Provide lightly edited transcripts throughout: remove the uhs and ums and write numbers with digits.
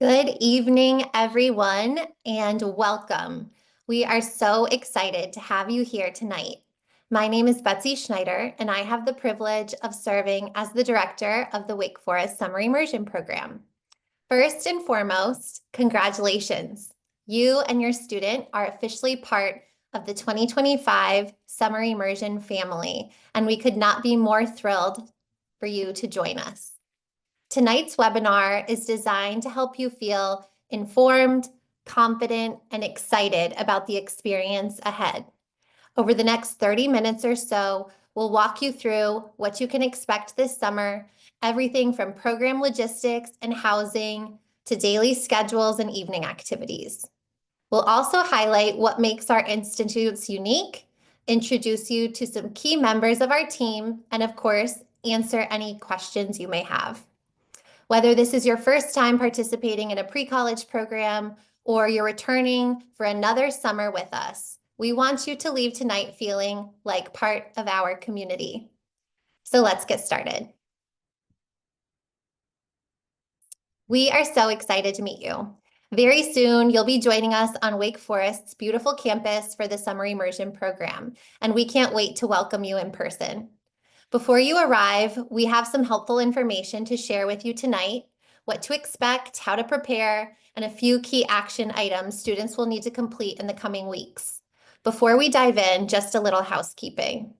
Good evening, everyone, and welcome. We are so excited to have you here tonight. My name is Betsy Schneider, and I have the privilege of serving as the director of the Wake Forest Summer Immersion Program. First and foremost, congratulations. You and your student are officially part of the 2025 Summer Immersion family, and we could not be more thrilled for you to join us. Tonight's webinar is designed to help you feel informed, confident, and excited about the experience ahead. Over the next 30 minutes or so, we'll walk you through what you can expect this summer, everything from program logistics and housing to daily schedules and evening activities. We'll also highlight what makes our institutes unique, introduce you to some key members of our team, and of course, answer any questions you may have. Whether this is your first time participating in a pre-college program or you're returning for another summer with us, we want you to leave tonight feeling like part of our community. So let's get started. We are so excited to meet you. Very soon, you'll be joining us on Wake Forest's beautiful campus for the Summer Immersion Program, and we can't wait to welcome you in person. Before you arrive, we have some helpful information to share with you tonight, what to expect, how to prepare, and a few key action items students will need to complete in the coming weeks. Before we dive in, just a little housekeeping.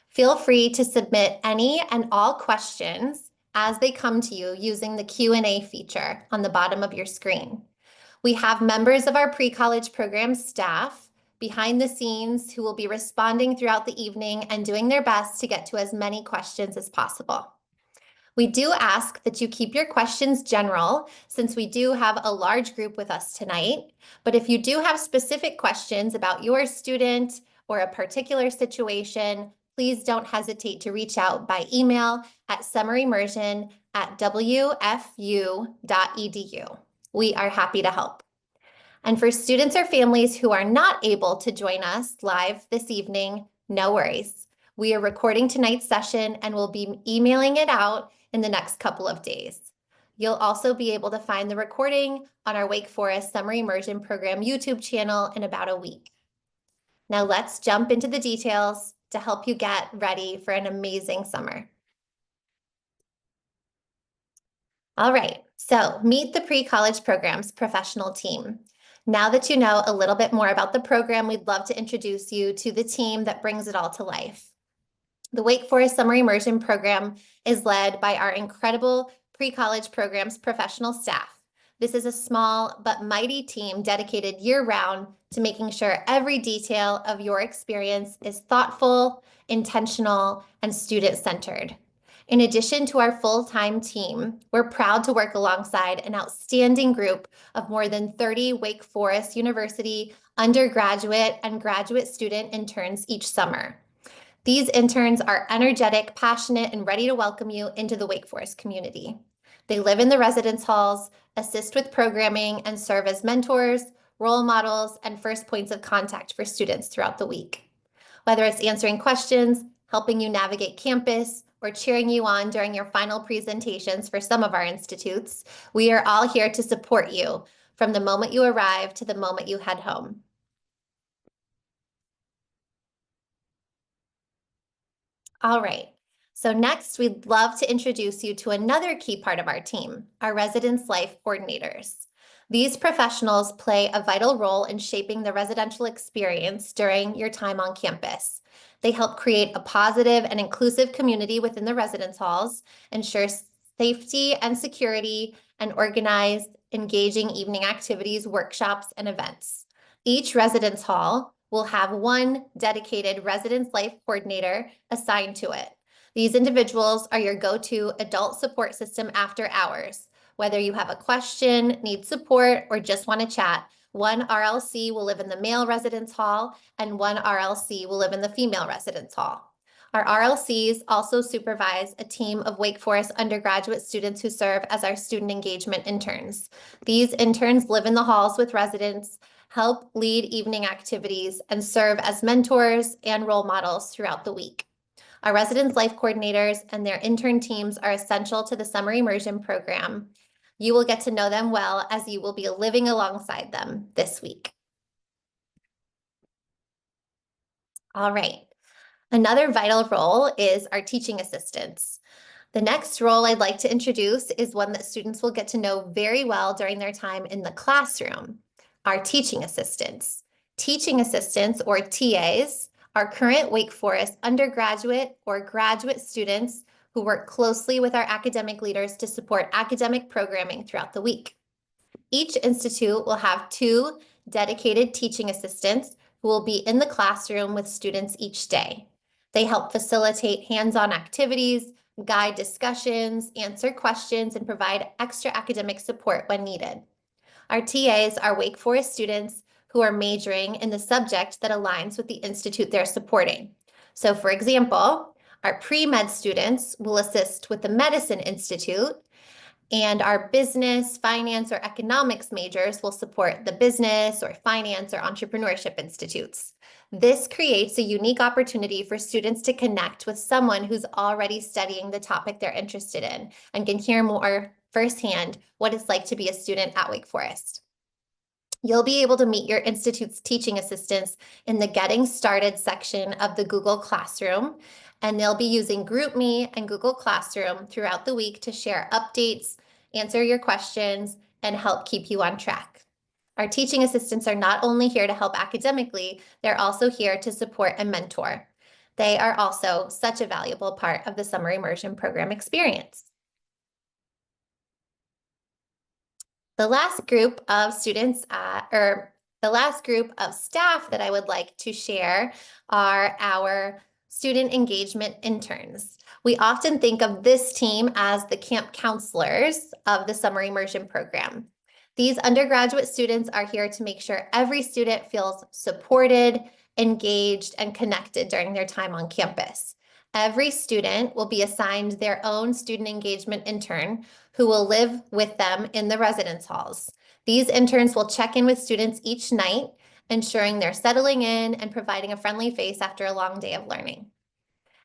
Feel free to submit any and all questions as they come to you using the Q&A feature on the bottom of your screen. We have members of our pre-college program staff behind the scenes who will be responding throughout the evening and doing their best to get to as many questions as possible. We do ask that you keep your questions general since we do have a large group with us tonight. But if you do have specific questions about your student or a particular situation, please don't hesitate to reach out by email at summerimmersion@wfu.edu. We are happy to help. And for students or families who are not able to join us live this evening, no worries. We are recording tonight's session and we'll be emailing it out in the next couple of days. You'll also be able to find the recording on our Wake Forest Summer Immersion Program YouTube channel in about a week. Now let's jump into the details to help you get ready for an amazing summer. All right, so meet the pre-college program's professional team. Now that you know a little bit more about the program, we'd love to introduce you to the team that brings it all to life. The Wake Forest Summer Immersion Program is led by our incredible pre-college program's professional staff. This is a small but mighty team dedicated year-round to making sure every detail of your experience is thoughtful, intentional, and student-centered. In addition to our full-time team, we're proud to work alongside an outstanding group of more than 30 Wake Forest University undergraduate and graduate student interns each summer. These interns are energetic, passionate, and ready to welcome you into the Wake Forest community. They live in the residence halls, assist with programming, and serve as mentors, role models, and first points of contact for students throughout the week. Whether it's answering questions, helping you navigate campus, or cheering you on during your final presentations for some of our institutes, we are all here to support you from the moment you arrive to the moment you head home. All right, so next we'd love to introduce you to another key part of our team, our residence life coordinators. These professionals play a vital role in shaping the residential experience during your time on campus. They help create a positive and inclusive community within the residence halls, ensure safety and security, and organize engaging evening activities, workshops, and events. Each residence hall will have one dedicated residence life coordinator assigned to it. These individuals are your go-to adult support system after hours. Whether you have a question, need support, or just want to chat, one RLC will live in the male residence hall and one RLC will live in the female residence hall. Our RLCs also supervise a team of Wake Forest undergraduate students who serve as our student engagement interns. These interns live in the halls with residents, help lead evening activities, and serve as mentors and role models throughout the week. Our residence life coordinators and their intern teams are essential to the Summer Immersion Program. You will get to know them well as you will be living alongside them this week. All right. Another vital role is our teaching assistants. The next role I'd like to introduce is one that students will get to know very well during their time in the classroom, our teaching assistants. Teaching assistants, or TAs, are current Wake Forest undergraduate or graduate students who work closely with our academic leaders to support academic programming throughout the week. Each institute will have 2 dedicated teaching assistants who will be in the classroom with students each day. They help facilitate hands-on activities, guide discussions, answer questions, and provide extra academic support when needed. Our TAs are Wake Forest students who are majoring in the subject that aligns with the institute they're supporting. So for example, our pre-med students will assist with the Medicine Institute, and our business, finance, or economics majors will support the business or finance or entrepreneurship institutes. This creates a unique opportunity for students to connect with someone who's already studying the topic they're interested in and can hear more firsthand what it's like to be a student at Wake Forest. You'll be able to meet your institute's teaching assistants in the Getting Started section of the Google Classroom, and they'll be using GroupMe and Google Classroom throughout the week to share updates, answer your questions, and help keep you on track. Our teaching assistants are not only here to help academically, they're also here to support and mentor. They are also such a valuable part of the Summer Immersion Program experience. The last group of students, the last group of staff that I would like to share are our student engagement interns. We often think of this team as the camp counselors of the Summer Immersion Program. These undergraduate students are here to make sure every student feels supported, engaged, and connected during their time on campus. Every student will be assigned their own student engagement intern who will live with them in the residence halls. These interns will check in with students each night, ensuring they're settling in and providing a friendly face after a long day of learning.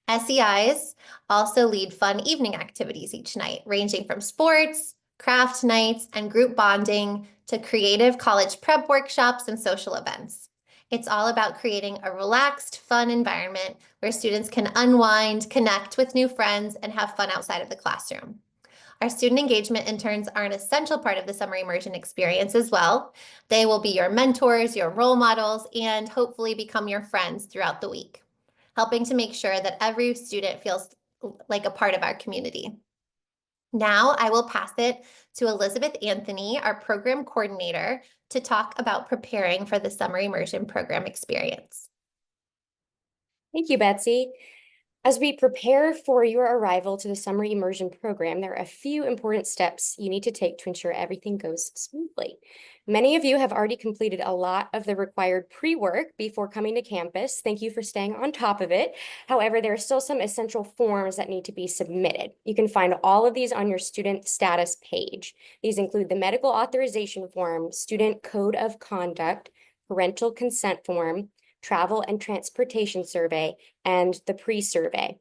SEIs also lead fun evening activities each night, ranging from sports, craft nights, and group bonding to creative college prep workshops and social events. It's all about creating a relaxed, fun environment where students can unwind, connect with new friends, and have fun outside of the classroom. Our student engagement interns are an essential part of the summer immersion experience as well. They will be your mentors, your role models, and hopefully become your friends throughout the week, helping to make sure that every student feels like a part of our community. Now I will pass it to Elizabeth Anthony, our program coordinator, to talk about preparing for the summer immersion program experience. Thank you, Betsy. As we prepare for your arrival to the Summer Immersion Program, there are a few important steps you need to take to ensure everything goes smoothly. Many of you have already completed a lot of the required pre-work before coming to campus. Thank you for staying on top of it. However, there are still some essential forms that need to be submitted. You can find all of these on your student status page. These include the medical authorization form, student code of conduct, parental consent form, travel and transportation survey, and the pre-survey.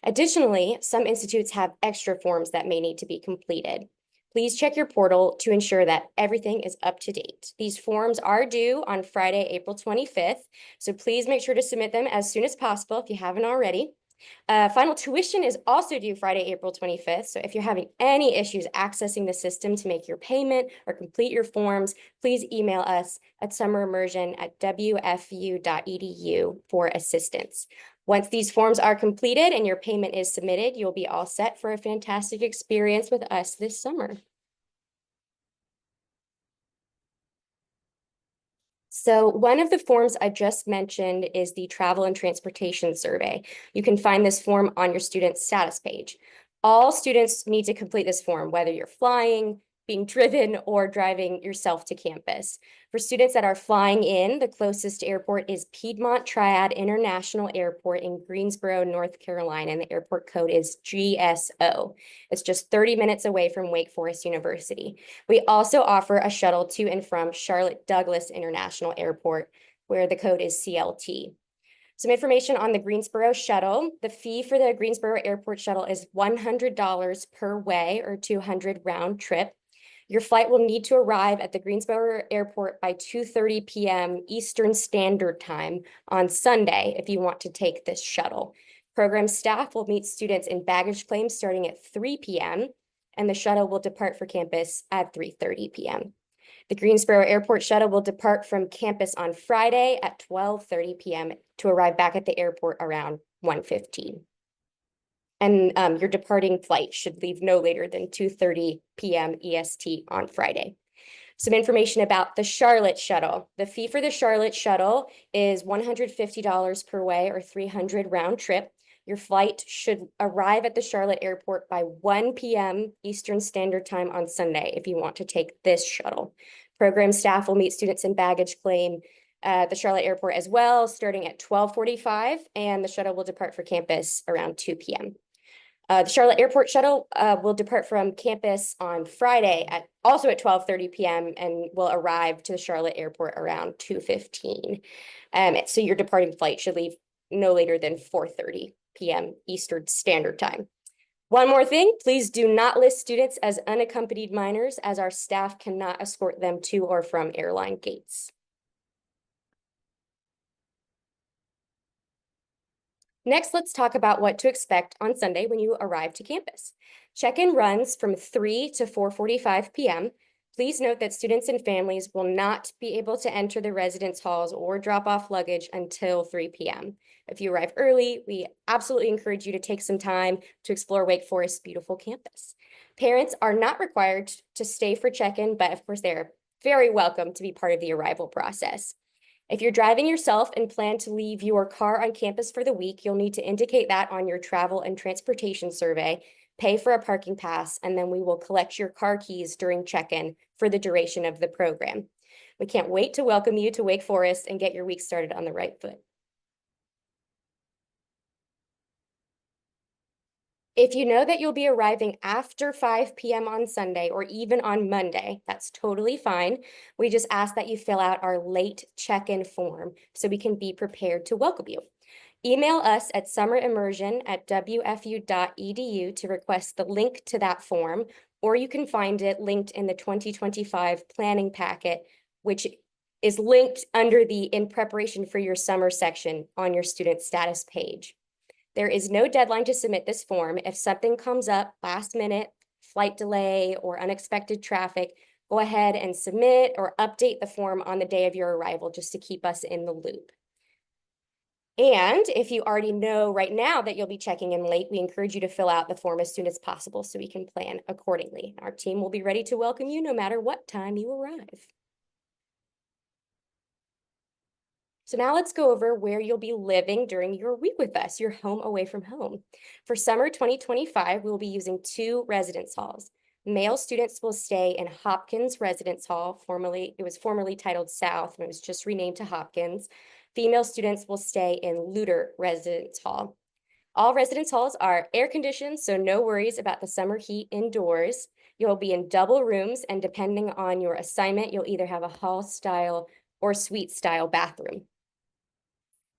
Additionally, some institutes have extra forms that may need to be completed. Please check your portal to ensure that everything is up to date. These forms are due on Friday, April 25th, so please make sure to submit them as soon as possible if you haven't already. Final tuition is also due Friday, April 25th. So if you're having any issues accessing the system to make your payment or complete your forms, please email us at summerimmersion@wfu.edu for assistance. Once these forms are completed and your payment is submitted, you'll be all set for a fantastic experience with us this summer. So one of the forms I just mentioned is the travel and transportation survey. You can find this form on your student status page. All students need to complete this form, whether you're flying, being driven, or driving yourself to campus. For students that are flying in, the closest airport is Piedmont Triad International Airport in Greensboro, North Carolina, and the airport code is GSO. It's just 30 minutes away from Wake Forest University. We also offer a shuttle to and from Charlotte Douglas International Airport, where the code is CLT. Some information on the Greensboro shuttle. The fee for the Greensboro Airport shuttle is $100 per way or $200 round trip. Your flight will need to arrive at the Greensboro Airport by 2:30 p.m. Eastern Standard Time on Sunday if you want to take this shuttle. Program staff will meet students in baggage claim starting at 3 p.m., and the shuttle will depart for campus at 3:30 p.m. The Greensboro Airport shuttle will depart from campus on Friday at 12:30 p.m. to arrive back at the airport around 1:15. And your departing flight should leave no later than 2:30 p.m. EST on Friday. Some information about the Charlotte shuttle. The fee for the Charlotte shuttle is $150 per way or $300 round trip. Your flight should arrive at the Charlotte airport by 1 p.m. Eastern Standard Time on Sunday if you want to take this shuttle. Program staff will meet students in baggage claim at the Charlotte airport as well, starting at 12:45, and the shuttle will depart for campus around 2 p.m. The Charlotte Airport shuttle will depart from campus on Friday also at 12:30 p.m. and will arrive to the Charlotte Airport around 2:15. So your departing flight should leave no later than 4:30 p.m. Eastern Standard Time. One more thing, please do not list students as unaccompanied minors, as our staff cannot escort them to or from airline gates. Next, let's talk about what to expect on Sunday when you arrive to campus. Check-in runs from 3 to 4:45 p.m. Please note that students and families will not be able to enter the residence halls or drop off luggage until 3 p.m. If you arrive early, we absolutely encourage you to take some time to explore Wake Forest's beautiful campus. Parents are not required to stay for check-in, but of course, they're very welcome to be part of the arrival process. If you're driving yourself and plan to leave your car on campus for the week, you'll need to indicate that on your travel and transportation survey, pay for a parking pass, and then we will collect your car keys during check-in for the duration of the program. We can't wait to welcome you to Wake Forest and get your week started on the right foot. If you know that you'll be arriving after 5 p.m. on Sunday or even on Monday, that's totally fine. We just ask that you fill out our late check-in form so we can be prepared to welcome you. Email us at summerimmersion@wfu.edu to request the link to that form, or you can find it linked in the 2025 planning packet, which is linked under the In Preparation for Your Summer section on your student status page. There is no deadline to submit this form. If something comes up last minute, flight delay, or unexpected traffic, go ahead and submit or update the form on the day of your arrival just to keep us in the loop. And if you already know right now that you'll be checking in late, we encourage you to fill out the form as soon as possible so we can plan accordingly. Our team will be ready to welcome you no matter what time you arrive. So now let's go over where you'll be living during your week with us, your home away from home. For summer 2025, we'll be using 2 residence halls. Male students will stay in Hopkins Residence Hall. It was formerly titled South, and it was just renamed to Hopkins. Female students will stay in Luter Residence Hall. All residence halls are air conditioned, so no worries about the summer heat indoors. You'll be in double rooms, and depending on your assignment, you'll either have a hall style or suite style bathroom.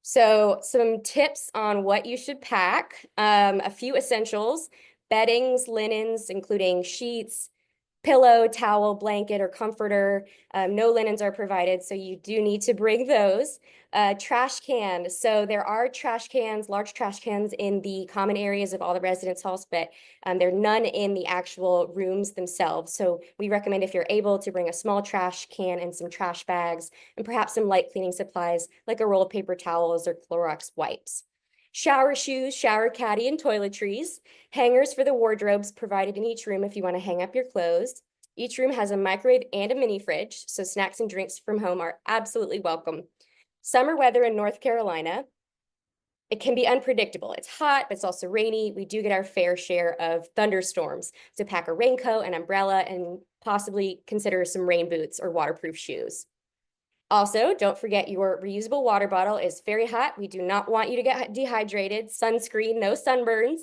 So some tips on what you should pack, a few essentials: beddings, linens, including sheets, pillow, towel, blanket, or comforter. No linens are provided, so you do need to bring those. Trash can. So there are trash cans, large trash cans in the common areas of all the residence halls, but there are none in the actual rooms themselves. So we recommend, if you're able, to bring a small trash can and some trash bags, and perhaps some light cleaning supplies like a roll of paper towels or Clorox wipes. Shower shoes, shower caddy, and toiletries. Hangers for the wardrobes provided in each room if you want to hang up your clothes. Each room has a microwave and a mini fridge, so snacks and drinks from home are absolutely welcome. Summer weather in North Carolina. It can be unpredictable. It's hot, but it's also rainy. We do get our fair share of thunderstorms. So pack a raincoat, an umbrella, and possibly consider some rain boots or waterproof shoes. Also, don't forget your reusable water bottle is very hot. We do not want you to get dehydrated. Sunscreen, no sunburns,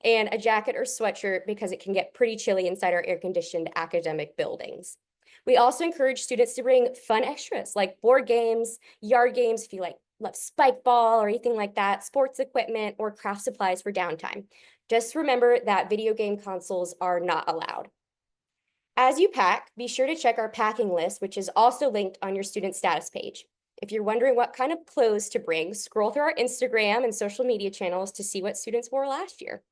and a jacket or sweatshirt because it can get pretty chilly inside our air-conditioned academic buildings. We also encourage students to bring fun extras like board games, yard games if you love spike ball or anything like that, sports equipment, or craft supplies for downtime. Just remember that video game consoles are not allowed. As you pack, be sure to check our packing list, which is also linked on your student status page. If you're wondering what kind of clothes to bring, scroll through our Instagram and social media channels to see what students wore last year.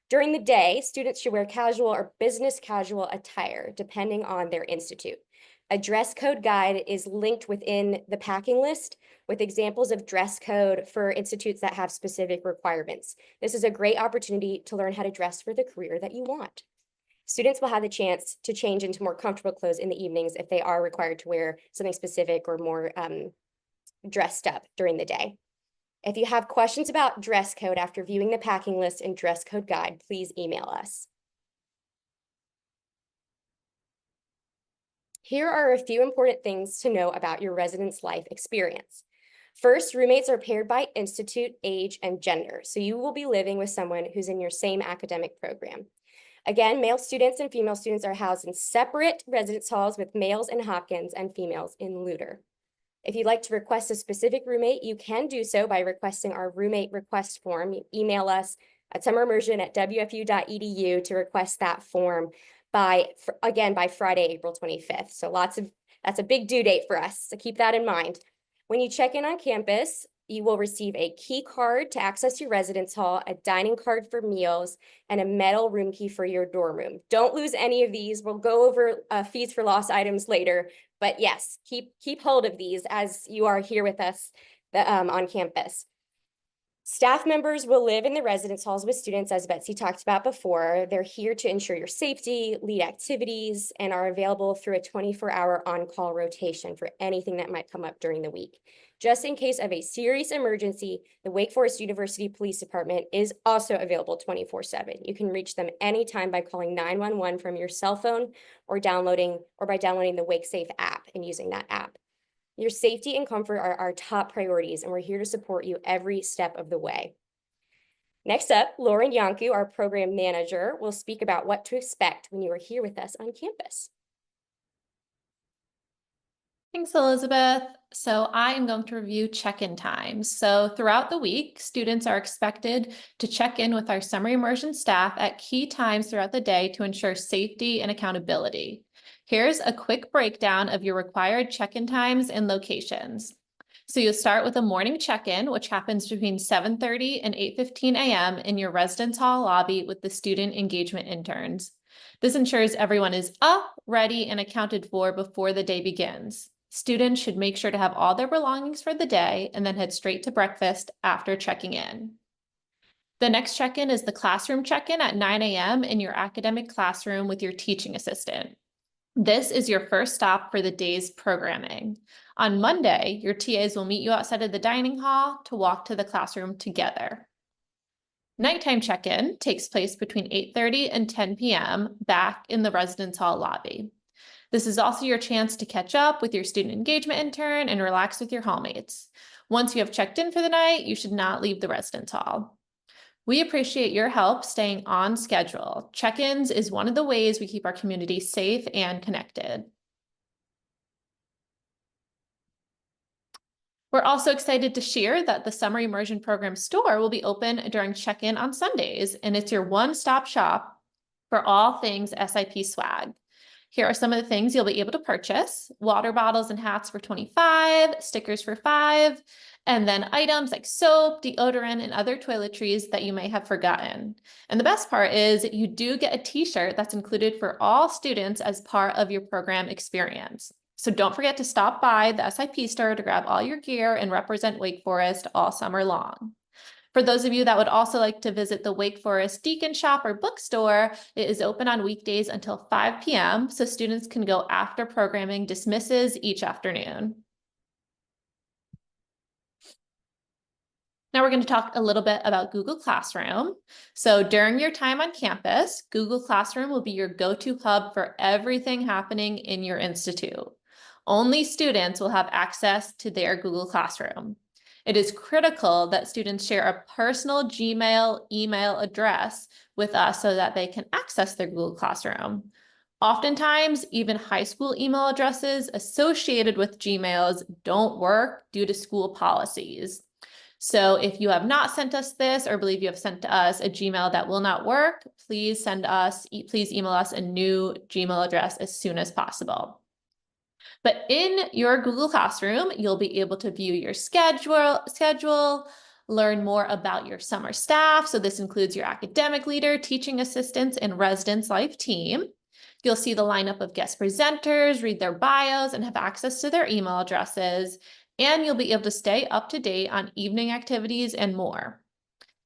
During the day, students should wear casual or business casual attire, depending on their institute. A dress code guide is linked within the packing list with examples of dress code for institutes that have specific requirements. This is a great opportunity to learn how to dress for the career that you want. Students will have the chance to change into more comfortable clothes in the evenings if they are required to wear something specific or more dressed up during the day. If you have questions about dress code after viewing the packing list and dress code guide, please email us. Here are a few important things to know about your residence life experience. First, roommates are paired by institute, age, and gender, so you will be living with someone who's in your same academic program. Again, male students and female students are housed in separate residence halls with males in Hopkins and females in Luter. If you'd like to request a specific roommate, you can do so by requesting our roommate request form. You email us at summerimmersion@wfu.edu to request that form by Friday, April 25th. So that's a big due date for us, so keep that in mind. When you check in on campus, you will receive a key card to access your residence hall, a dining card for meals, and a metal room key for your dorm room. Don't lose any of these. We'll go over fees for lost items later, but yes, keep hold of these as you are here with us on campus. Staff members will live in the residence halls with students, as Betsy talked about before. They're here to ensure your safety, lead activities, and are available through a 24-hour on-call rotation for anything that might come up during the week. Just in case of a serious emergency, the Wake Forest University Police Department is also available 24/7. You can reach them anytime by calling 911 from your cell phone or by downloading the WakeSafe app and using that app. Your safety and comfort are our top priorities, and we're here to support you every step of the way. Next up, Lauren Yanku, our program manager, will speak about what to expect when you are here with us on campus. Thanks, Elizabeth. So I am going to review check-in times. So throughout the week, students are expected to check in with our summer immersion staff at key times throughout the day to ensure safety and accountability. Here's a quick breakdown of your required check-in times and locations. So you'll start with a morning check-in, which happens between 7:30 and 8:15 a.m. in your residence hall lobby with the student engagement interns. This ensures everyone is up, ready, and accounted for before the day begins. Students should make sure to have all their belongings for the day and then head straight to breakfast after checking in. The next check-in is the classroom check-in at 9 a.m. in your academic classroom with your teaching assistant. This is your first stop for the day's programming. On Monday, your TAs will meet you outside of the dining hall to walk to the classroom together. Nighttime check-in takes place between 8:30 and 10 p.m. back in the residence hall lobby. This is also your chance to catch up with your student engagement intern and relax with your hallmates. Once you have checked in for the night, you should not leave the residence hall. We appreciate your help staying on schedule. Check-ins is one of the ways we keep our community safe and connected. We're also excited to share that the Summer Immersion Program store will be open during check-in on Sundays, and it's your one-stop shop for all things SIP swag. Here are some of the things you'll be able to purchase: water bottles and hats for $25, stickers for $5, and then items like soap, deodorant, and other toiletries that you may have forgotten. And the best part is you do get a t-shirt that's included for all students as part of your program experience. So don't forget to stop by the SIP store to grab all your gear and represent Wake Forest all summer long. For those of you that would also like to visit the Wake Forest Deacon Shop or bookstore, it is open on weekdays until 5 p.m. so students can go after programming dismisses each afternoon. Now we're going to talk a little bit about Google Classroom. So during your time on campus, Google Classroom will be your go-to hub for everything happening in your institute. Only students will have access to their Google Classroom. It is critical that students share a personal Gmail email address with us so that they can access their Google Classroom. Oftentimes, even high school email addresses associated with Gmails don't work due to school policies. So if you have not sent us this or believe you have sent us a Gmail that will not work, please email us a new Gmail address as soon as possible. But in your Google Classroom, you'll be able to view your schedule, learn more about your summer staff. So this includes your academic leader, teaching assistants, and residence life team. You'll see the lineup of guest presenters, read their bios, and have access to their email addresses. And you'll be able to stay up to date on evening activities and more.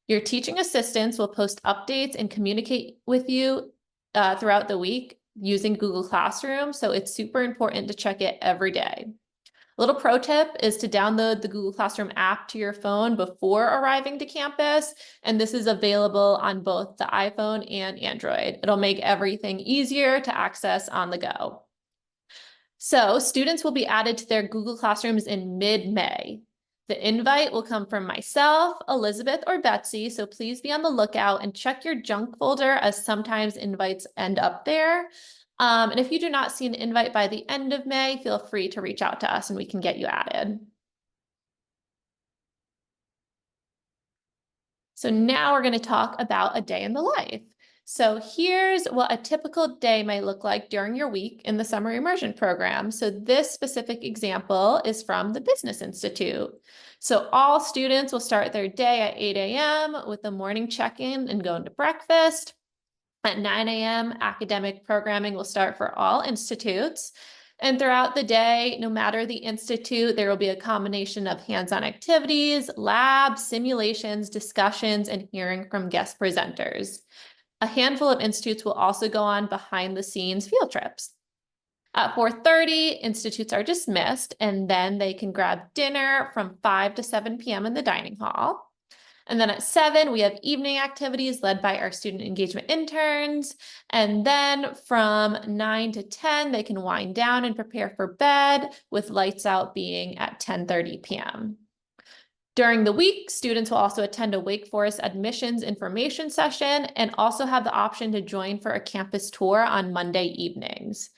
Your teaching assistants will post updates and communicate with you throughout the week using Google Classroom, so it's super important to check it every day. A little pro tip is to download the Google Classroom app to your phone before arriving to campus, and this is available on both the iPhone and Android. It'll make everything easier to access on the go. So students will be added to their Google Classrooms in mid-May. The invite will come from myself, Elizabeth, or Betsy, so please be on the lookout and check your junk folder as sometimes invites end up there. And if you do not see an invite by the end of May, feel free to reach out to us and we can get you added. So now we're going to talk about a day in the life. So here's what a typical day might look like during your week in the Summer Immersion Program. So this specific example is from the Business Institute. So all students will start their day at 8 a.m. with a morning check-in and go into breakfast. At 9 a.m., academic programming will start for all institutes. And throughout the day, no matter the institute, there will be a combination of hands-on activities, labs, simulations, discussions, and hearing from guest presenters. A handful of institutes will also go on behind-the-scenes field trips. At 4:30, institutes are dismissed, and then they can grab dinner from 5 to 7 p.m. in the dining hall. And then at 7, we have evening activities led by our student engagement interns. And then from 9 to 10, they can wind down and prepare for bed, with lights out being at 10:30 p.m. During the week, students will also attend a Wake Forest admissions information session and also have the option to join for a campus tour on Monday evenings.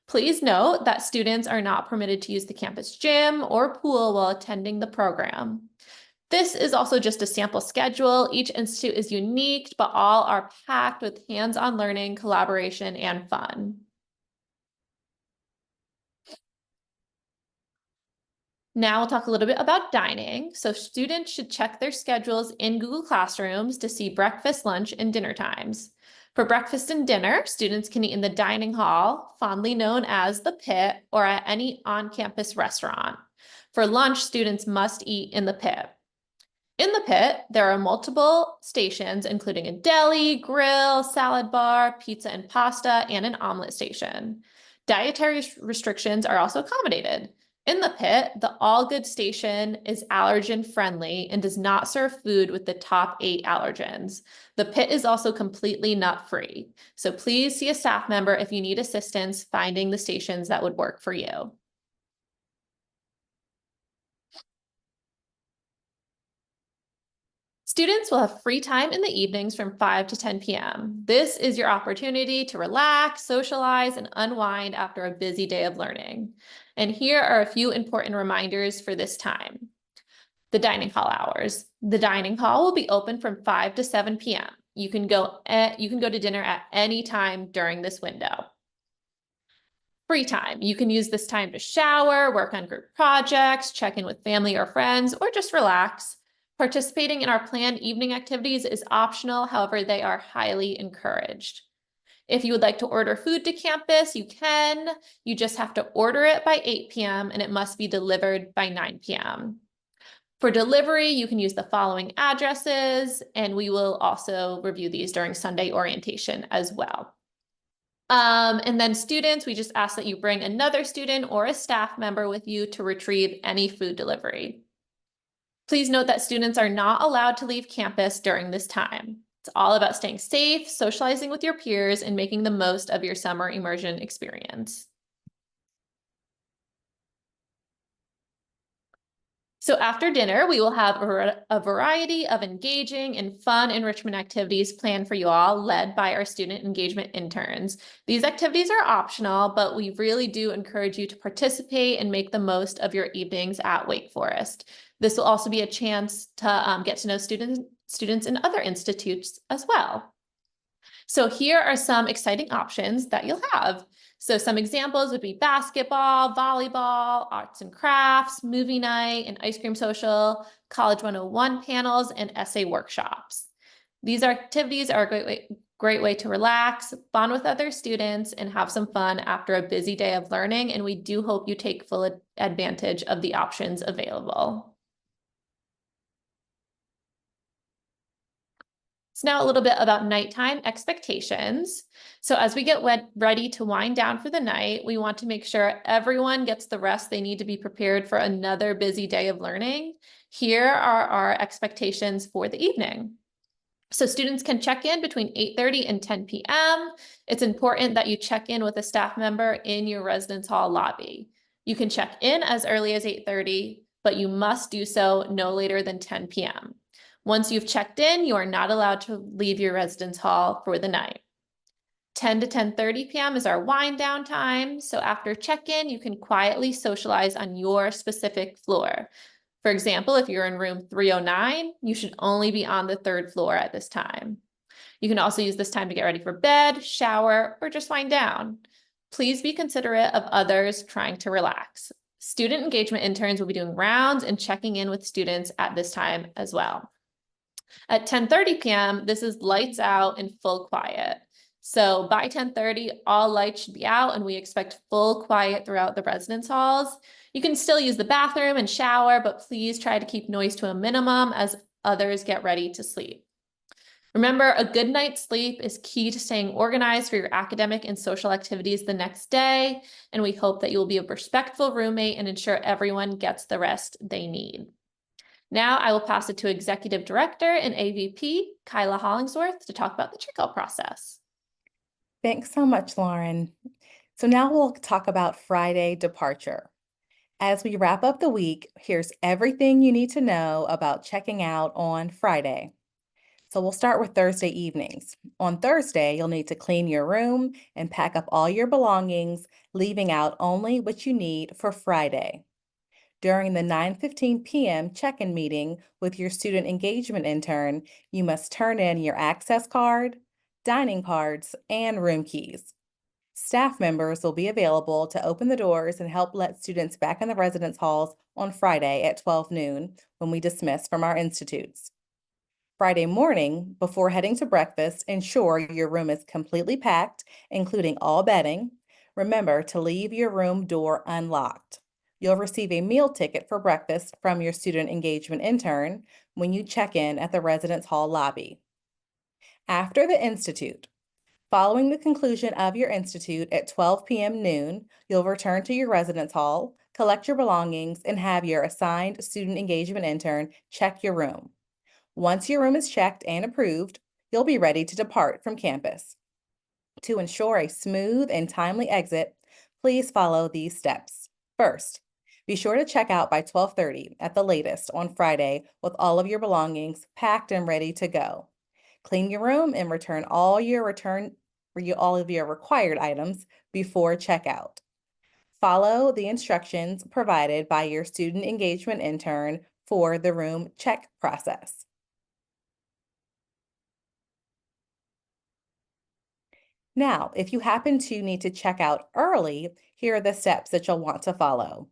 Please note that students are not permitted to use the campus gym or pool while attending the program. This is also just a sample schedule. Each institute is unique, but all are packed with hands-on learning, collaboration, and fun. Now we'll talk a little bit about dining. So students should check their schedules in Google Classrooms to see breakfast, lunch, and dinner times. For breakfast and dinner, students can eat in the dining hall, fondly known as the pit, or at any on-campus restaurant. For lunch, students must eat in the pit. In the pit, there are multiple stations, including a deli, grill, salad bar, pizza and pasta, and an omelet station. Dietary restrictions are also accommodated. In the pit, the All Good station is allergen friendly and does not serve food with the top 8 allergens. The pit is also completely nut free. So please see a staff member if you need assistance finding the stations that would work for you. Students will have free time in the evenings from 5 to 10 p.m. This is your opportunity to relax, socialize, and unwind after a busy day of learning. And here are a few important reminders for this time. The dining hall hours. The dining hall will be open from 5 to 7 p.m. You can go to dinner at any time during this window. Free time. You can use this time to shower, work on group projects, check in with family or friends, or just relax. Participating in our planned evening activities is optional, however, they are highly encouraged. If you would like to order food to campus, you can. You just have to order it by 8 p.m. and it must be delivered by 9 p.m. For delivery, you can use the following addresses, and we will also review these during Sunday orientation as well. And then students, we just ask that you bring another student or a staff member with you to retrieve any food delivery. Please note that students are not allowed to leave campus during this time. It's all about staying safe, socializing with your peers, and making the most of your summer immersion experience. So after dinner, we will have a variety of engaging and fun enrichment activities planned for you all, led by our student engagement interns. These activities are optional, but we really do encourage you to participate and make the most of your evenings at Wake Forest. This will also be a chance to get to know students in other institutes as well. So here are some exciting options that you'll have. So some examples would be basketball, volleyball, arts and crafts, movie night, and ice cream social, College 101 panels, and essay workshops. These activities are a great way to relax, bond with other students, and have some fun after a busy day of learning. And we do hope you take full advantage of the options available. So now a little bit about nighttime expectations. So as we get ready to wind down for the night, we want to make sure everyone gets the rest they need to be prepared for another busy day of learning. Here are our expectations for the evening. So students can check in between 8:30 and 10 p.m. It's important that you check in with a staff member in your residence hall lobby. You can check in as early as 8:30, but you must do so no later than 10 p.m. Once you've checked in, you are not allowed to leave your residence hall for the night. 10 to 10:30 p.m. is our wind down time. So after check-in, you can quietly socialize on your specific floor. For example, if you're in room 309, you should only be on the 3rd floor at this time. You can also use this time to get ready for bed, shower, or just wind down. Please be considerate of others trying to relax. Student engagement interns will be doing rounds and checking in with students at this time as well. At 10:30 p.m., this is lights out and full quiet. So by 10:30, all lights should be out and we expect full quiet throughout the residence halls. You can still use the bathroom and shower, but please try to keep noise to a minimum as others get ready to sleep. Remember, a good night's sleep is key to staying organized for your academic and social activities the next day, and we hope that you will be a respectful roommate and ensure everyone gets the rest they need. Now I will pass it to Executive Director and AVP, Kyla Hollingsworth, to talk about the checkout process. Thanks so much, Lauren. So now we'll talk about Friday departure. As we wrap up the week, here's everything you need to know about checking out on Friday. So we'll start with Thursday evenings. On Thursday, you'll need to clean your room and pack up all your belongings, leaving out only what you need for Friday. During the 9:15 p.m. check-in meeting with your student engagement intern, you must turn in your access card, dining cards, and room keys. Staff members will be available to open the doors and help let students back in the residence halls on Friday at 12 noon when we dismiss from our institutes. Friday morning, before heading to breakfast, ensure your room is completely packed, including all bedding. Remember to leave your room door unlocked. You'll receive a meal ticket for breakfast from your student engagement intern when you check in at the residence hall lobby. After the institute, following the conclusion of your institute at 12 p.m. noon, you'll return to your residence hall, collect your belongings, and have your assigned student engagement intern check your room. Once your room is checked and approved, you'll be ready to depart from campus. To ensure a smooth and timely exit, please follow these steps. First, be sure to check out by 12:30 at the latest on Friday with all of your belongings packed and ready to go. Clean your room and return all of your required items before checkout. Follow the instructions provided by your student engagement intern for the room check process. Now, if you happen to need to check out early, here are the steps that you'll want to follow.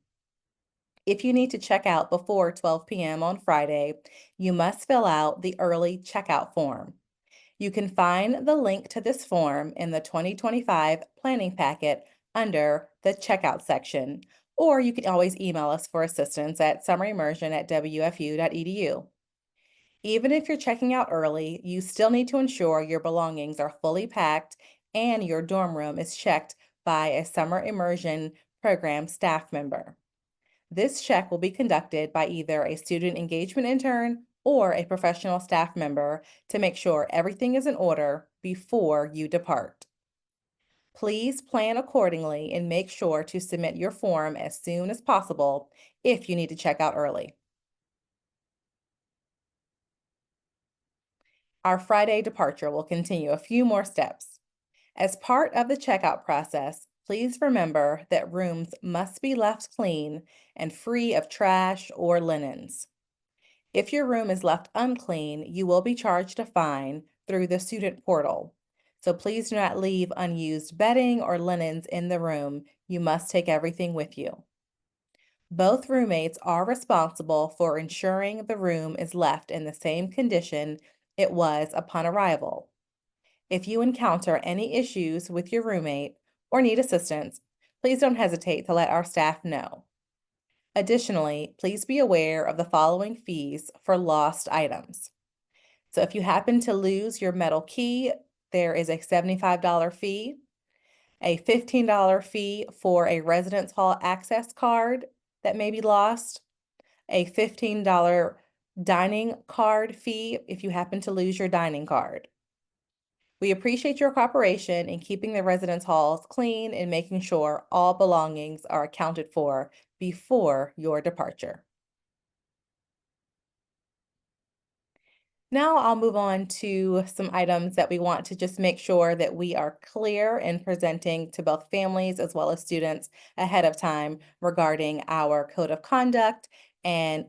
If you need to check out before 12 p.m. on Friday, you must fill out the early checkout form. You can find the link to this form in the 2025 planning packet under the checkout section, or you can always email us for assistance at summerimmersion@wfu.edu. Even if you're checking out early, you still need to ensure your belongings are fully packed and your dorm room is checked by a Summer Immersion Program staff member. This check will be conducted by either a student engagement intern or a professional staff member to make sure everything is in order before you depart. Please plan accordingly and make sure to submit your form as soon as possible if you need to check out early. Our Friday departure will continue a few more steps. As part of the checkout process, please remember that rooms must be left clean and free of trash or linens. If your room is left unclean, you will be charged a fine through the student portal. So please do not leave unused bedding or linens in the room. You must take everything with you. Both roommates are responsible for ensuring the room is left in the same condition it was upon arrival. If you encounter any issues with your roommate or need assistance, please don't hesitate to let our staff know. Additionally, please be aware of the following fees for lost items. So if you happen to lose your metal key, there is a $75 fee, a $15 fee for a residence hall access card that may be lost, a $15 dining card fee if you happen to lose your dining card. We appreciate your cooperation in keeping the residence halls clean and making sure all belongings are accounted for before your departure. Now I'll move on to some items that we want to just make sure that we are clear in presenting to both families as well as students ahead of time regarding our code of conduct and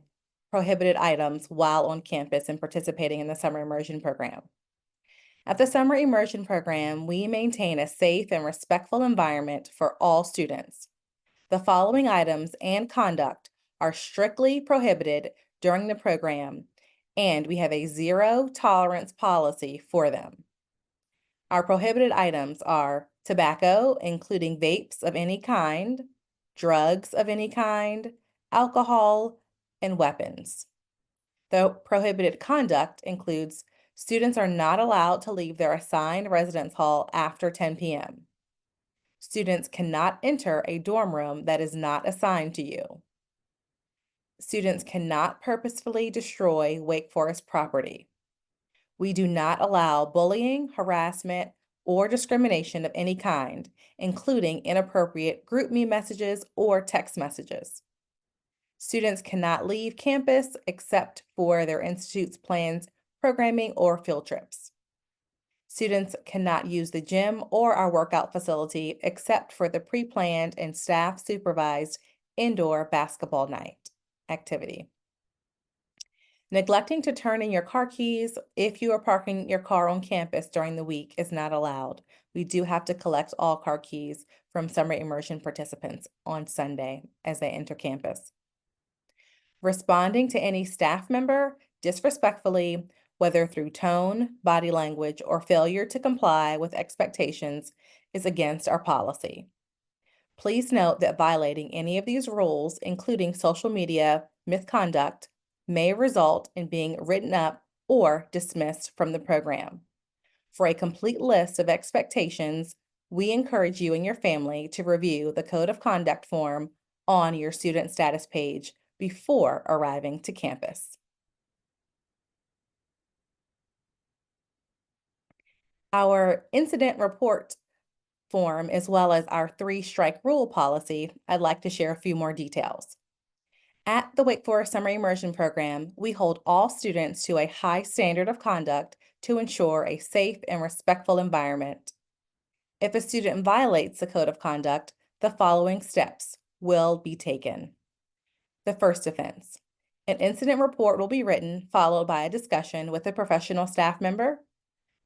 prohibited items while on campus and participating in the summer immersion program. At the Summer Immersion Program, we maintain a safe and respectful environment for all students. The following items and conduct are strictly prohibited during the program, and we have a zero tolerance policy for them. Our prohibited items are tobacco, including vapes of any kind, drugs of any kind, alcohol, and weapons. The prohibited conduct includes students are not allowed to leave their assigned residence hall after 10 p.m. Students cannot enter a dorm room that is not assigned to you. Students cannot purposefully destroy Wake Forest property. We do not allow bullying, harassment, or discrimination of any kind, including inappropriate GroupMe messages or text messages. Students cannot leave campus except for their institute's plans, programming, or field trips. Students cannot use the gym or our workout facility except for the pre-planned and staff-supervised indoor basketball night activity. Neglecting to turn in your car keys if you are parking your car on campus during the week is not allowed. We do have to collect all car keys from summer immersion participants on Sunday as they enter campus. Responding to any staff member disrespectfully, whether through tone, body language, or failure to comply with expectations, is against our policy. Please note that violating any of these rules, including social media misconduct, may result in being written up or dismissed from the program. For a complete list of expectations, we encourage you and your family to review the Code of Conduct form on your student status page before arriving to campus. Our incident report form, as well as our 3-strike rule policy, I'd like to share a few more details. At the Wake Forest Summer Immersion Program, we hold all students to a high standard of conduct to ensure a safe and respectful environment. If a student violates the code of conduct, the following steps will be taken. The first offense. An incident report will be written, followed by a discussion with a professional staff member.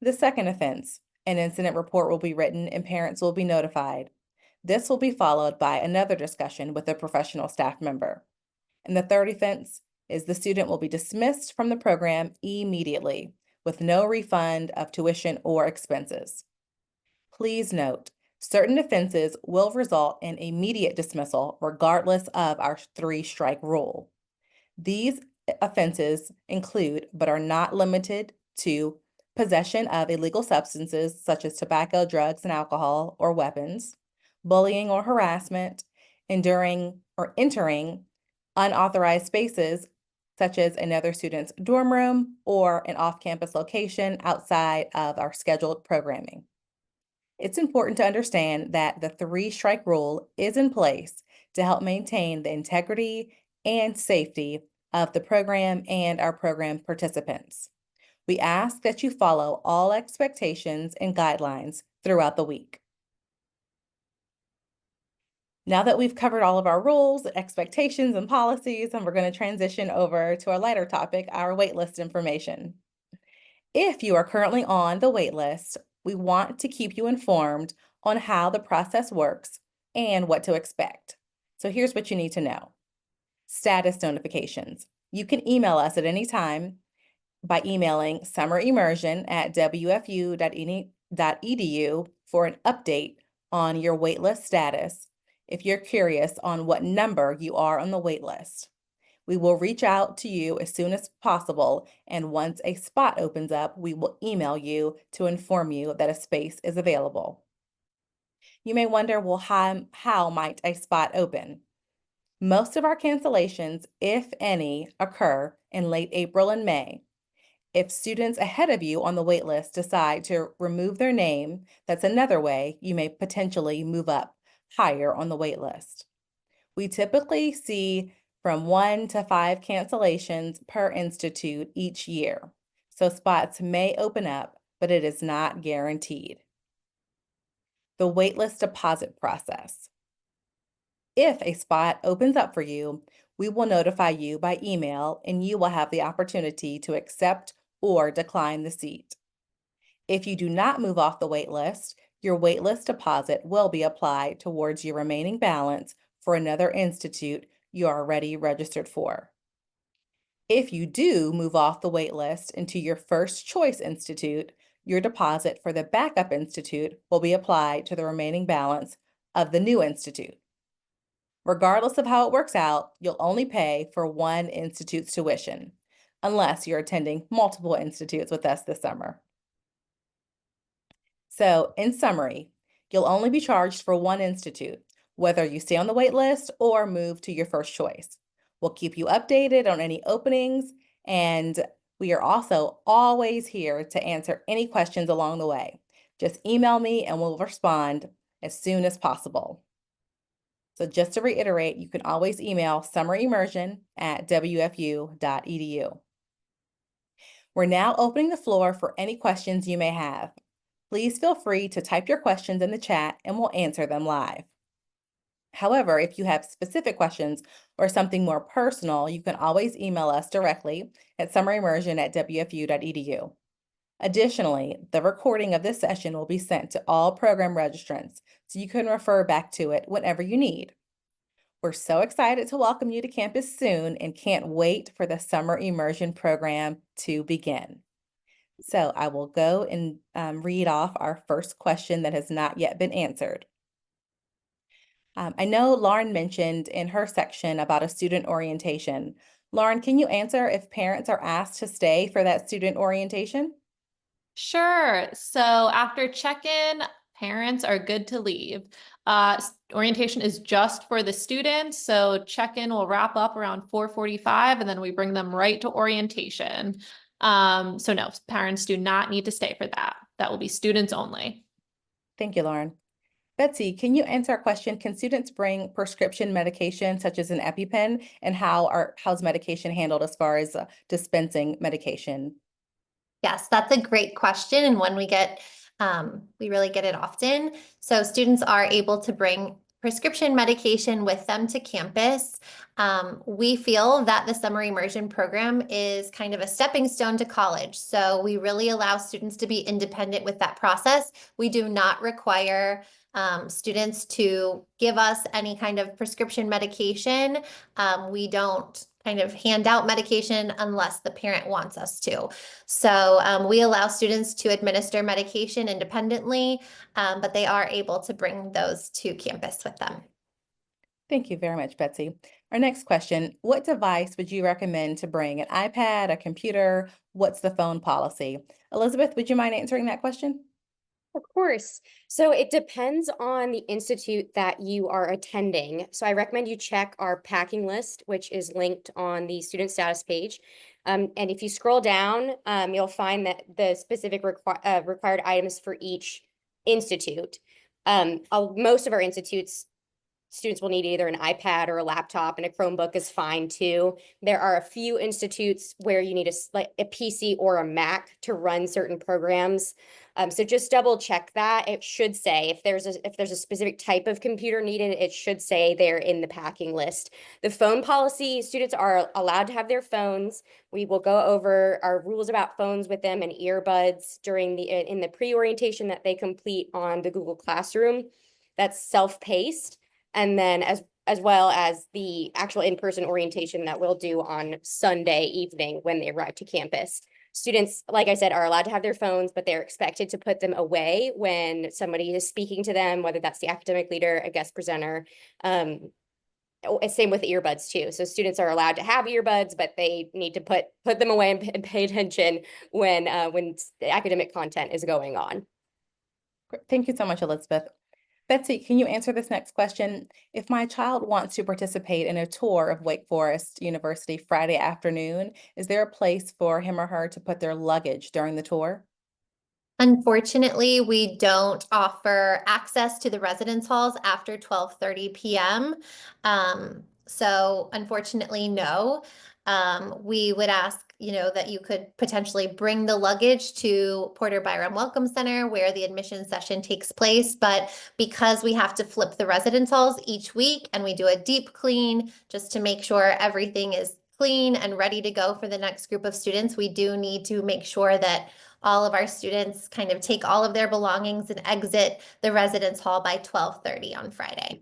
The second offense. An incident report will be written and parents will be notified. This will be followed by another discussion with a professional staff member. And the third offense is the student will be dismissed from the program immediately with no refund of tuition or expenses. Please note, certain offenses will result in immediate dismissal regardless of our 3-strike rule. These offenses include, but are not limited to, possession of illegal substances such as tobacco, drugs, and alcohol, or weapons, bullying or harassment, enduring or entering unauthorized spaces such as another student's dorm room or an off-campus location outside of our scheduled programming. It's important to understand that the 3-strike rule is in place to help maintain the integrity and safety of the program and our program participants. We ask that you follow all expectations and guidelines throughout the week. Now that we've covered all of our rules, expectations, and policies, and we're going to transition over to our lighter topic, our waitlist information. If you are currently on the waitlist, we want to keep you informed on how the process works and what to expect. So here's what you need to know. Status notifications. You can email us at any time by emailing summerimmersion@wfu.edu for an update on your waitlist status if you're curious on what number you are on the waitlist. We will reach out to you as soon as possible, and once a spot opens up, we will email you to inform you that a space is available. You may wonder, well, how might a spot open? Most of our cancellations, if any, occur in late April and May. If students ahead of you on the wait list decide to remove their name, that's another way you may potentially move up higher on the wait list. We typically see from 1 to 5 cancellations per institute each year, so spots may open up, but it is not guaranteed. The waitlist deposit process. If a spot opens up for you, we will notify you by email and you will have the opportunity to accept or decline the seat. If you do not move off the wait list, your waitlist deposit will be applied towards your remaining balance for another institute you are already registered for. If you do move off the wait list into your first choice institute, your deposit for the backup institute will be applied to the remaining balance of the new institute. Regardless of how it works out, you'll only pay for one institute's tuition, unless you're attending multiple institutes with us this summer. So, in summary, you'll only be charged for one institute, whether you stay on the wait list or move to your first choice. We'll keep you updated on any openings, and we are also always here to answer any questions along the way. Just email me and we'll respond as soon as possible. So just to reiterate, you can always email summerimmersion@wfu.edu. We're now opening the floor for any questions you may have. Please feel free to type your questions in the chat and we'll answer them live. However, if you have specific questions or something more personal, you can always email us directly at summerimmersion@wfu.edu. Additionally, the recording of this session will be sent to all program registrants, so you can refer back to it whenever you need. We're so excited to welcome you to campus soon and can't wait for the Summer Immersion Program to begin. So I will go and read off our first question that has not yet been answered. I know Lauren mentioned in her section about a student orientation. Lauren, can you answer if parents are asked to stay for that student orientation? Sure. So after check-in, parents are good to leave. Orientation is just for the students. So check-in will wrap up around 4:45 and then we bring them right to orientation. So no, parents do not need to stay for that. That will be students only. Thank you, Lauren. Betsy, can you answer our question? Can students bring prescription medication such as an EpiPen, and how's medication handled as far as dispensing medication? Yes, that's a great question, and one we really get it often. So students are able to bring prescription medication with them to campus. We feel that the Summer Immersion Program is kind of a stepping stone to college. So we really allow students to be independent with that process. We do not require students to give us any kind of prescription medication. We don't kind of hand out medication unless the parent wants us to. So we allow students to administer medication independently, but they are able to bring those to campus with them. Thank you very much, Betsy. Our next question, what device would you recommend to bring? An iPad, a computer? What's the phone policy? Elizabeth, would you mind answering that question? Of course. So it depends on the institute that you are attending. So I recommend you check our packing list, which is linked on the student status page. And if you scroll down, you'll find that the specific required items for each institute. Most of our institutes Students will need either an iPad or a laptop, and a Chromebook is fine too. There are a few institutes where you need a PC or a Mac to run certain programs. So just double check that. It should say if there's a specific type of computer needed, it should say there in the packing list. The phone policy, students are allowed to have their phones. We will go over our rules about phones with them and earbuds during in the pre-orientation that they complete on the Google Classroom. That's self-paced. And then as well as the actual in-person orientation that we'll do on Sunday evening when they arrive to campus. Students, like I said, are allowed to have their phones, but they're expected to put them away when somebody is speaking to them, whether that's the academic leader, a guest presenter. Same with earbuds too. So students are allowed to have earbuds, but they need to put them away and pay attention when the academic content is going on. Thank you so much, Elizabeth. Betsy, can you answer this next question? If my child wants to participate in a tour of Wake Forest University Friday afternoon, is there a place for him or her to put their luggage during the tour? Unfortunately, we don't offer access to the residence halls after 12:30 p.m. So unfortunately, no. We would ask, that you could potentially bring the luggage to Porter Byram Welcome Center where the admission session takes place. But because we have to flip the residence halls each week and we do a deep clean just to make sure everything is clean and ready to go for the next group of students, we do need to make sure that all of our students kind of take all of their belongings and exit the residence hall by 12:30 on Friday.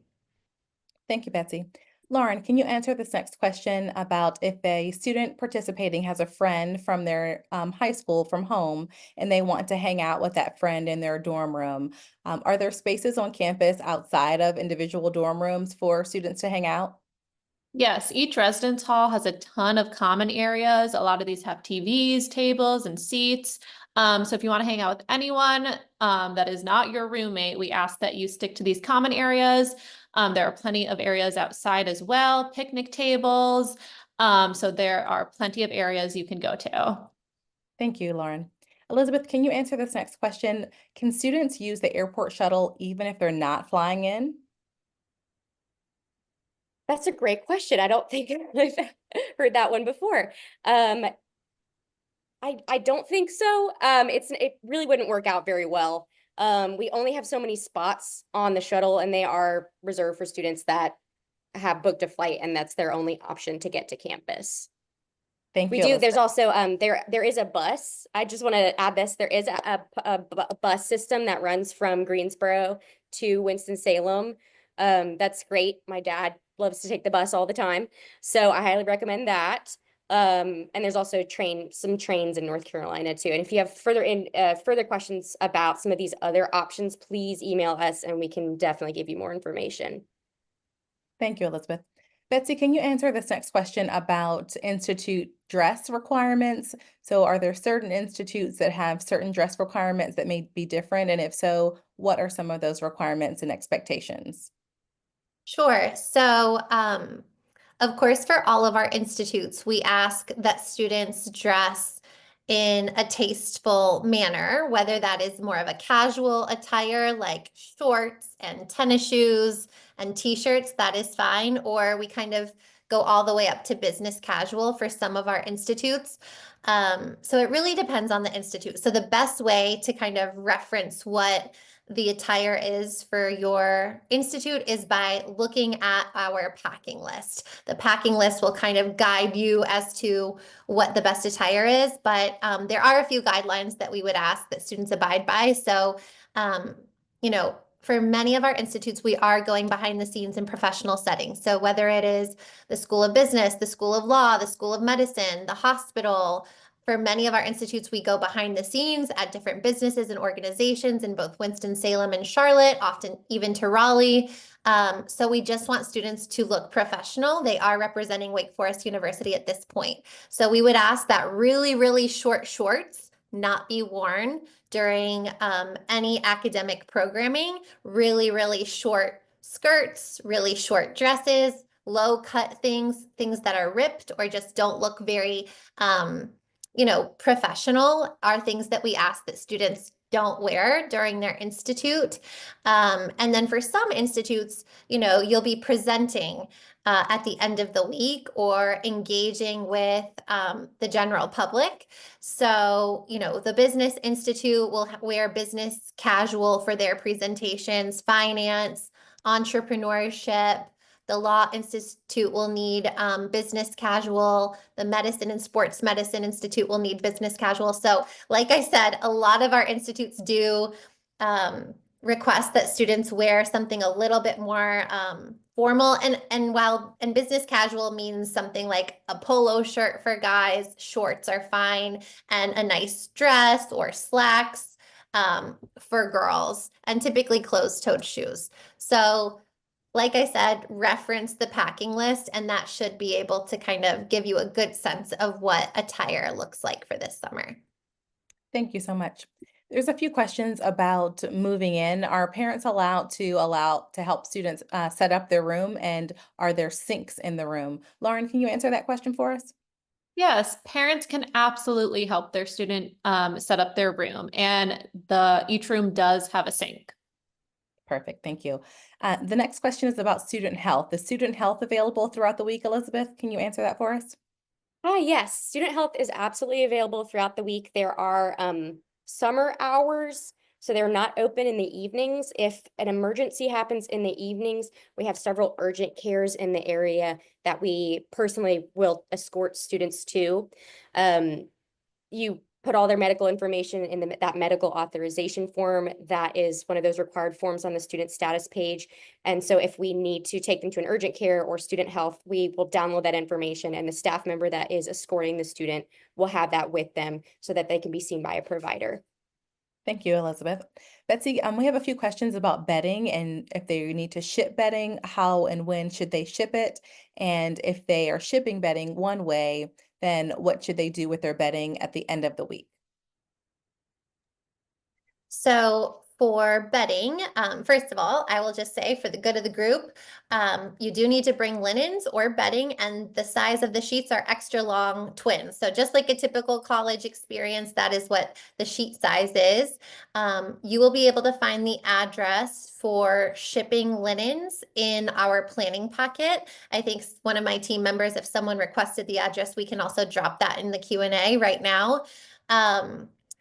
Thank you, Betsy. Lauren, can you answer this next question about if a student participating has a friend from their high school from home and they want to hang out with that friend in their dorm room? Are there spaces on campus outside of individual dorm rooms for students to hang out? Yes, each residence hall has a ton of common areas. A lot of these have TVs, tables, and seats. So if you want to hang out with anyone that is not your roommate, we ask that you stick to these common areas. There are plenty of areas outside as well, picnic tables. So there are plenty of areas you can go to. Thank you, Lauren. Elizabeth, can you answer this next question? Can students use the airport shuttle even if they're not flying in? That's a great question. I don't think I've heard that one before. I don't think so. It really wouldn't work out very well. We only have so many spots on the shuttle, and they are reserved for students that have booked a flight, and that's their only option to get to campus. Thank We you, do. Elizabeth. There's also there is a bus. I just want to add this. There is a bus system that runs from Greensboro to Winston-Salem. That's great. My dad loves to take the bus all the time, so I highly recommend that. And there's also some trains in North Carolina too. And if you have further questions about some of these other options, please email us and we can definitely give you more information. Thank you, Elizabeth. Betsy, can you answer this next question about institute dress requirements? So are there certain institutes that have certain dress requirements that may be different? And if so, what are some of those requirements and expectations? Sure. So, of course, for all of our institutes, we ask that students dress in a tasteful manner, whether that is more of a casual attire like shorts and tennis shoes and t-shirts, that is fine, or we kind of go all the way up to business casual for some of our institutes. So it really depends on the institute. So the best way to kind of reference what the attire is for your institute is by looking at our packing list. The packing list will kind of guide you as to what the best attire is, but there are a few guidelines that we would ask that students abide by. So, for many of our institutes, we are going behind the scenes in professional settings. So whether it is the School of Business, the School of Law, the School of Medicine, the hospital, for many of our institutes, we go behind the scenes at different businesses and organizations in both Winston-Salem and Charlotte, often even to Raleigh. So we just want students to look professional. They are representing Wake Forest University at this point. So we would ask that really, really short shorts not be worn during any academic programming, really, really short skirts, really short dresses, low cut things that are ripped or just don't look very professional are things that we ask that students don't wear during their institute. And then for some institutes, you'll be presenting at the end of the week or engaging with the general public. So, the Business Institute will wear business casual for their presentations, finance, entrepreneurship. The Law Institute will need business casual. The Medicine and Sports Medicine Institute will need business casual. So, like I said, a lot of our institutes do request that students wear something a little bit more formal. And business casual means something like a polo shirt for guys, shorts are fine, and a nice dress or slacks for girls, and typically closed-toed shoes. So, like I said, reference the packing list, and that should be able to kind of give you a good sense of what attire looks like for this summer. Thank you so much. There's a few questions about moving in. Are parents allowed to help students set up their room, and are there sinks in the room? Lauren, can you answer that question for us? Yes, parents can absolutely help their student set up their room, and each room does have a sink. Perfect, thank you. The next question is about student health. Is student health available throughout the week, Elizabeth? Can you answer that for us? Yes, student health is absolutely available throughout the week. There are summer hours, so they're not open in the evenings. If an emergency happens in the evenings, we have several urgent cares in the area that we personally will escort students to. You put all their medical information in that medical authorization form. That is one of those required forms on the student status page. And so if we need to take them to an urgent care or student health, we will download that information, and the staff member that is escorting the student will have that with them so that they can be seen by a provider. Thank you, Elizabeth. Betsy, we have a few questions about bedding, and if they need to ship bedding, how and when should they ship it? And if they are shipping bedding one way, then what should they do with their bedding at the end of the week? So for bedding, first of all, I will just say for the good of the group, you do need to bring linens or bedding, and the size of the sheets are extra long twins. So just like a typical college experience, that is what the sheet size is. You will be able to find the address for shipping linens in our planning packet. I think one of my team members, if someone requested the address, we can also drop that in the Q&A right now.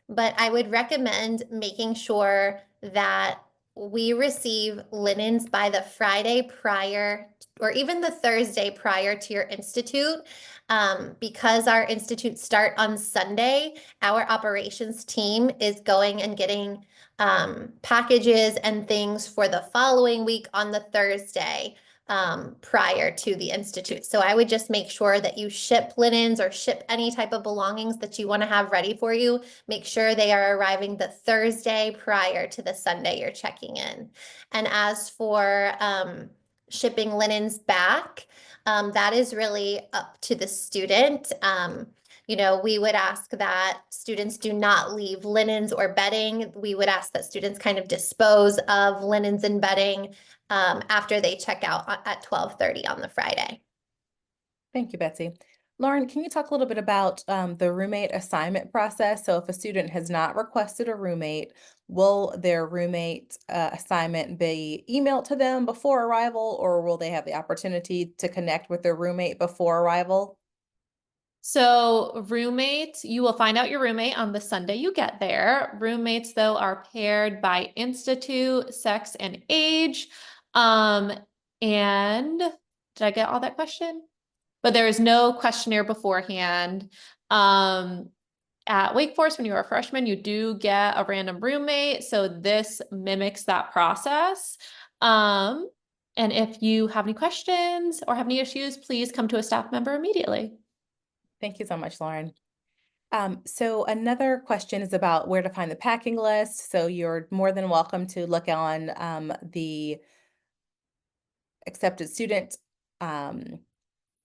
But I would recommend making sure that we receive linens by the Friday prior or even the Thursday prior to your institute. Because our institutes start on Sunday, our operations team is going and getting packages and things for the following week on the Thursday prior to the institute. So I would just make sure that you ship linens or ship any type of belongings that you want to have ready for you. Make sure they are arriving the Thursday prior to the Sunday you're checking in. And as for shipping linens back, that is really up to the student. We would ask that students do not leave linens or bedding. We would ask that students kind of dispose of linens and bedding after they check out at 12:30 on the Friday. Thank you, Betsy. Lauren, can you talk a little bit about the roommate assignment process? So if a student has not requested a roommate, will their roommate assignment be emailed to them before arrival, or will they have the opportunity to connect with their roommate before arrival? So roommates, you will find out your roommate on the Sunday you get there. Roommates, though, are paired by institute, sex, and age. And did I get all that question? But there is no questionnaire beforehand. At Wake Forest, when you are a freshman, you do get a random roommate. So this mimics that process. And if you have any questions or have any issues, please come to a staff member immediately. Thank you so much, Lauren. So another question is about where to find the packing list. So you're more than welcome to look on the accepted student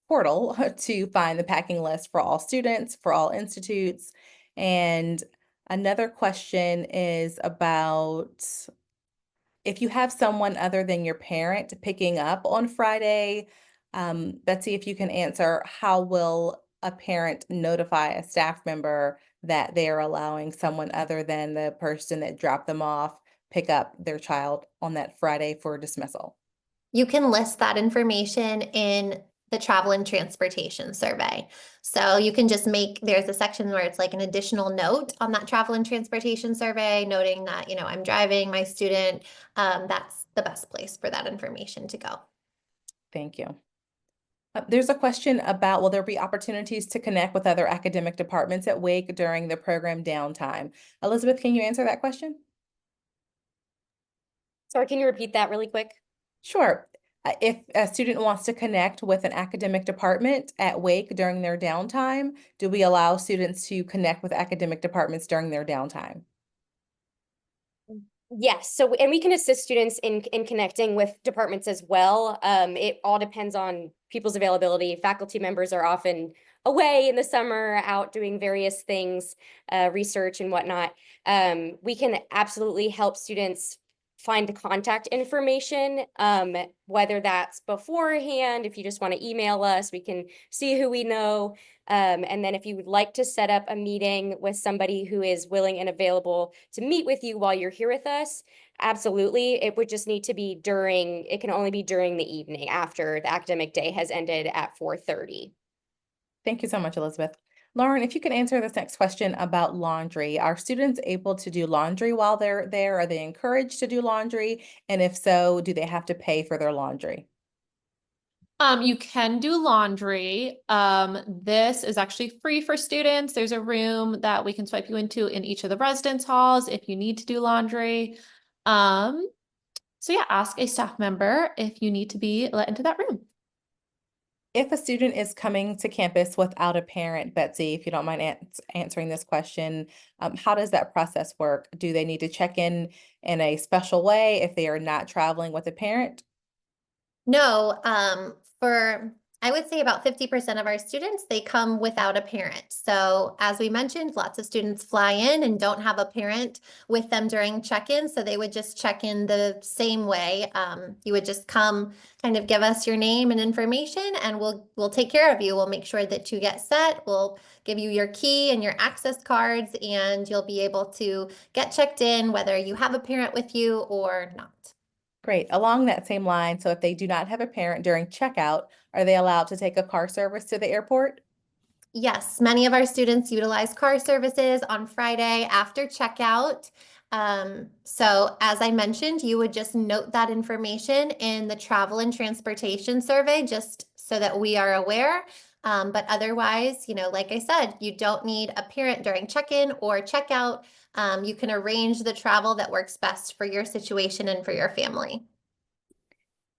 portal to find the packing list for all students, for all institutes. And another question is about if you have someone other than your parent picking up on Friday. Betsy, if you can answer, how will a parent notify a staff member that they are allowing someone other than the person that dropped them off pick up their child on that Friday for dismissal? You can list that information in the travel and transportation survey. So you can just there's a section where it's like an additional note on that travel and transportation survey, noting that, I'm driving my student. That's the best place for that information to go. Thank you. There's a question about, will there be opportunities to connect with other academic departments at Wake during the program downtime? Elizabeth, can you answer that question? Sorry, can you repeat that really quick? Sure. If a student wants to connect with an academic department at Wake during their downtime, do we allow students to connect with academic departments during their downtime? Yes, so and we can assist students in connecting with departments as well. It all depends on people's availability. Faculty members are often away in the summer, out doing various things, research and whatnot. We can absolutely help students find contact information, whether that's beforehand, if you just want to email us, we can see who we know. And then if you would like to set up a meeting with somebody who is willing and available to meet with you while you're here with us, absolutely. It would just need to be it can only be during the evening after the academic day has ended at 4:30. Thank you so much, Elizabeth. Lauren, if you could answer this next question about laundry. Are students able to do laundry while they're there? Are they encouraged to do laundry? And if so, do they have to pay for their laundry? You can do laundry. This is actually free for students. There's a room that we can swipe you into in each of the residence halls if you need to do laundry. So yeah, ask a staff member if you need to be let into that room. If a student is coming to campus without a parent, Betsy, if you don't mind answering this question, how does that process work? Do they need to check in a special way if they are not traveling with a parent? No, I would say about 50% of our students, they come without a parent. So as we mentioned, lots of students fly in and don't have a parent with them during check-in. So they would just check in the same way. You would just come, kind of give us your name and information, and we'll take care of you. We'll make sure that you get set. We'll give you your key and your access cards, and you'll be able to get checked in whether you have a parent with you or not. Great. Along that same line, so if they do not have a parent during checkout, are they allowed to take a car service to the airport? Yes, many of our students utilize car services on Friday after checkout. So as I mentioned, you would just note that information in the travel and transportation survey, just so that we are aware. But otherwise, like I said, you don't need a parent during check-in or checkout. You can arrange the travel that works best for your situation and for your family.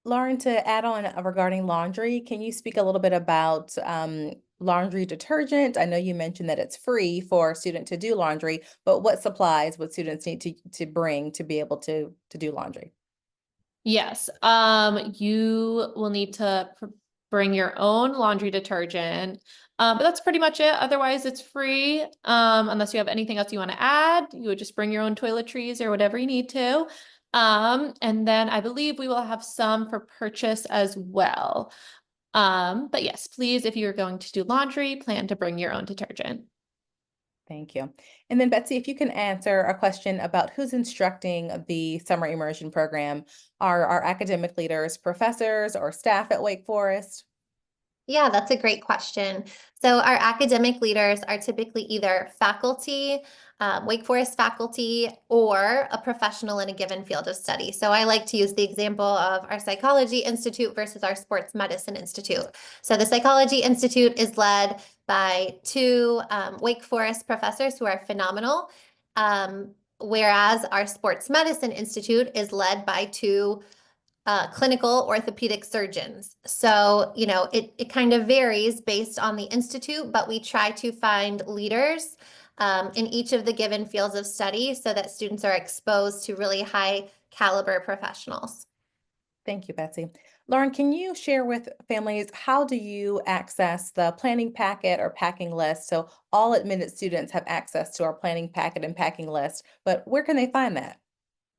Lauren, to add on regarding laundry, can you speak a little bit about laundry detergent? I know you mentioned that it's free for a student to do laundry, but what supplies would students need to bring to be able to do laundry? Yes, you will need to bring your own laundry detergent. But that's pretty much it. Otherwise, it's free. Unless you have anything else you want to add, you would just bring your own toiletries or whatever you need to. And then I believe we will have some for purchase as well. But yes, please, if you're going to do laundry, plan to bring your own detergent. Thank you. And then Betsy, if you can answer a question about who's instructing the summer immersion program. Are our academic leaders professors or staff at Wake Forest? Yeah, that's a great question. So our academic leaders are typically either faculty, Wake Forest faculty, or a professional in a given field of study. So I like to use the example of our Psychology Institute versus our Sports Medicine Institute. So the Psychology Institute is led by two Wake Forest professors who are phenomenal, whereas our Sports Medicine Institute is led by two clinical orthopedic surgeons. So, it kind of varies based on the institute, but we try to find leaders in each of the given fields of study so that students are exposed to really high caliber professionals. Thank you, Betsy. Lauren, can you share with families, how do you access the planning packet or packing list? So all admitted students have access to our planning packet and packing list, but where can they find that?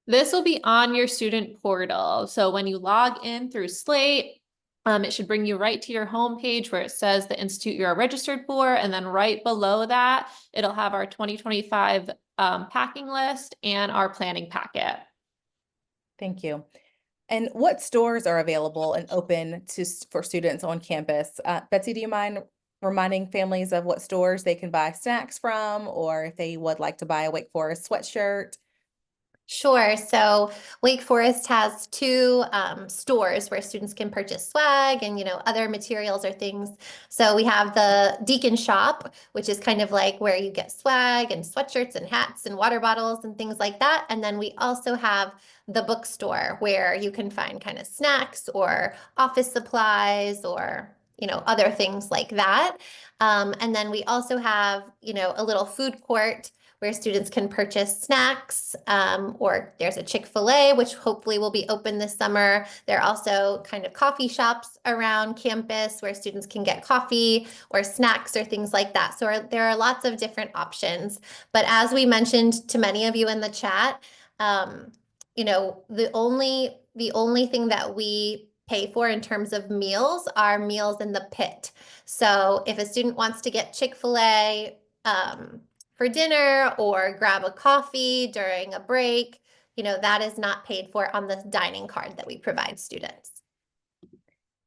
This will be on your student portal. So when you log in through Slate, It should bring you right to your home page where it says the institute you're registered for, and then right below that, it'll have our 2025 packing list and our planning packet. Thank you. And what stores are available and open for students on campus? Betsy, do you mind reminding families of what stores they can buy snacks from, or if they would like to buy a Wake Forest sweatshirt? Sure. So Wake Forest has two stores where students can purchase swag and, other materials or things. So we have the Deacon Shop, which is kind of like where you get swag and sweatshirts and hats and water bottles and things like that. And then we also have the bookstore where you can find kind of snacks or office supplies or, other things like that. And then we also have, a little food court where students can purchase snacks, or there's a Chick-fil-A, which hopefully will be open this summer. There are also kind of coffee shops around campus where students can get coffee or snacks or things like that. So there are lots of different options. But as we mentioned to many of you in the chat, the only thing that we pay for in terms of meals are meals in the pit. So if a student wants to get Chick-fil-A, for dinner or grab a coffee during a break, that is not paid for on the dining card that we provide students.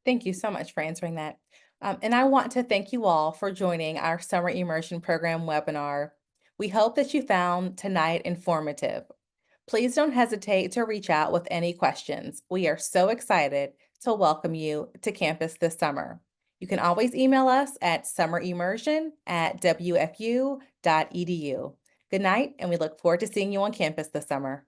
Thank you so much for answering that. And I want to thank you all for joining our Summer Immersion Program webinar. We hope that you found tonight informative. Please don't hesitate to reach out with any questions. We are so excited to welcome you to campus this summer. You can always email us at summerimmersion@wfu.edu. Good night, and we look forward to seeing you on campus this summer.